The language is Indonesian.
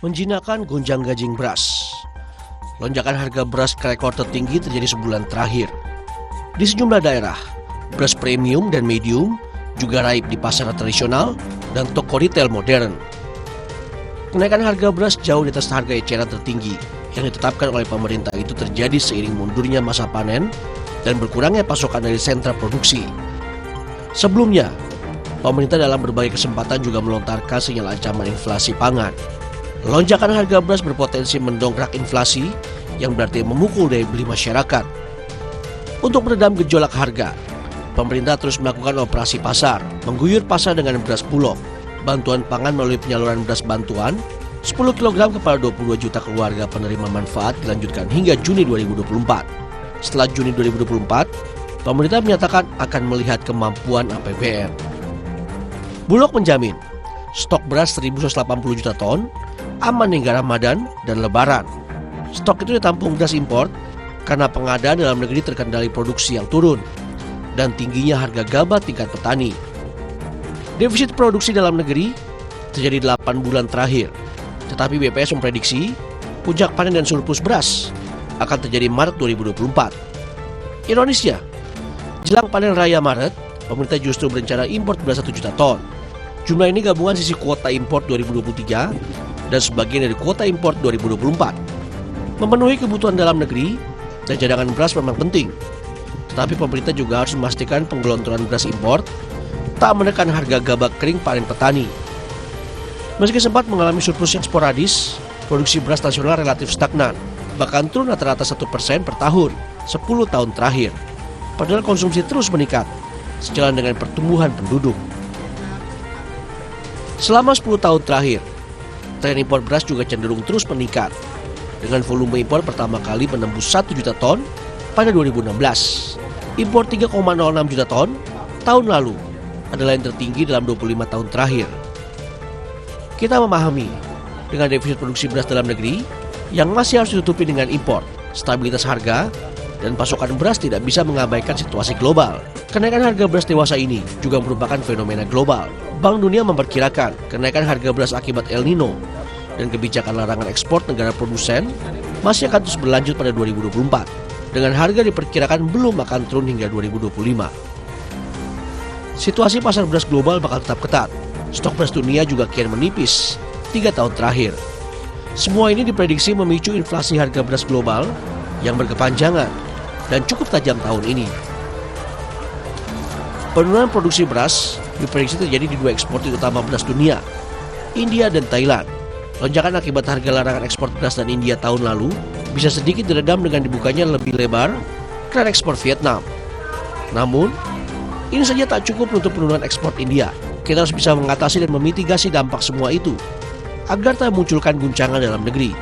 Menjinakkan gonjang-ganjing beras. Lonjakan harga beras ke rekor tertinggi terjadi sebulan terakhir. Di sejumlah daerah, beras premium dan medium juga raib di pasar tradisional dan toko retail modern. Kenaikan harga beras jauh di atas harga eceran tertinggi yang ditetapkan oleh pemerintah itu terjadi seiring mundurnya masa panen dan berkurangnya pasokan dari sentra produksi. Sebelumnya, pemerintah dalam berbagai kesempatan juga melontarkan sinyal ancaman inflasi pangan. Lonjakan harga beras berpotensi mendongkrak inflasi yang berarti memukul daya beli masyarakat. Untuk meredam gejolak harga, pemerintah terus melakukan operasi pasar, mengguyur pasar dengan beras bulog, bantuan pangan melalui penyaluran beras bantuan 10 kg kepada 22 juta keluarga penerima manfaat dilanjutkan hingga Juni 2024. Setelah Juni 2024, pemerintah menyatakan akan melihat kemampuan APBN. Bulog menjamin stok beras 1.180 juta ton aman hingga Ramadan dan Lebaran. Stok itu ditampung beras impor karena pengadaan dalam negeri terkendali produksi yang turun dan tingginya harga gabah tingkat petani. Defisit produksi dalam negeri terjadi 8 bulan terakhir, tetapi BPS memprediksi puncak panen dan surplus beras akan terjadi Maret 2024. Ironisnya, jelang panen raya Maret, pemerintah justru berencana impor beras 1 juta ton. Jumlah ini gabungan sisi kuota impor 2023 dan sebagian dari kuota impor 2024. Memenuhi kebutuhan dalam negeri dan cadangan beras memang penting, tetapi pemerintah juga harus memastikan penggelontoran beras impor tak menekan harga gabah kering panen petani. Meski sempat mengalami surplus yang sporadis, produksi beras nasional relatif stagnan, bahkan turun rata-rata 1% per tahun 10 tahun terakhir. Padahal konsumsi terus meningkat sejalan dengan pertumbuhan penduduk. Selama 10 tahun terakhir, tren impor beras juga cenderung terus meningkat, dengan volume impor pertama kali menembus 1 juta ton pada 2016. Impor 3,06 juta ton tahun lalu adalah yang tertinggi dalam 25 tahun terakhir. Kita memahami, dengan defisit produksi beras dalam negeri yang masih harus ditutupi dengan impor, stabilitas harga dan pasokan beras tidak bisa mengabaikan situasi global. Kenaikan harga beras dewasa ini juga merupakan fenomena global. Bank Dunia memperkirakan kenaikan harga beras akibat El Nino dan kebijakan larangan ekspor negara produsen masih akan terus berlanjut pada 2024, dengan harga diperkirakan belum akan turun hingga 2025. Situasi pasar beras global bakal tetap ketat. Stok beras dunia juga kian menipis 3 tahun terakhir. Semua ini diprediksi memicu inflasi harga beras global yang berkepanjangan dan cukup tajam tahun ini. Penurunan produksi beras diprediksi terjadi di 2 eksportir utama beras dunia, India dan Thailand. Lonjakan akibat harga larangan ekspor beras dan India tahun lalu bisa sedikit diredam dengan dibukanya lebih lebar keran ekspor Vietnam. Namun, ini saja tak cukup untuk penurunan ekspor India. Kita harus bisa mengatasi dan memitigasi dampak semua itu agar tak memunculkan guncangan dalam negeri.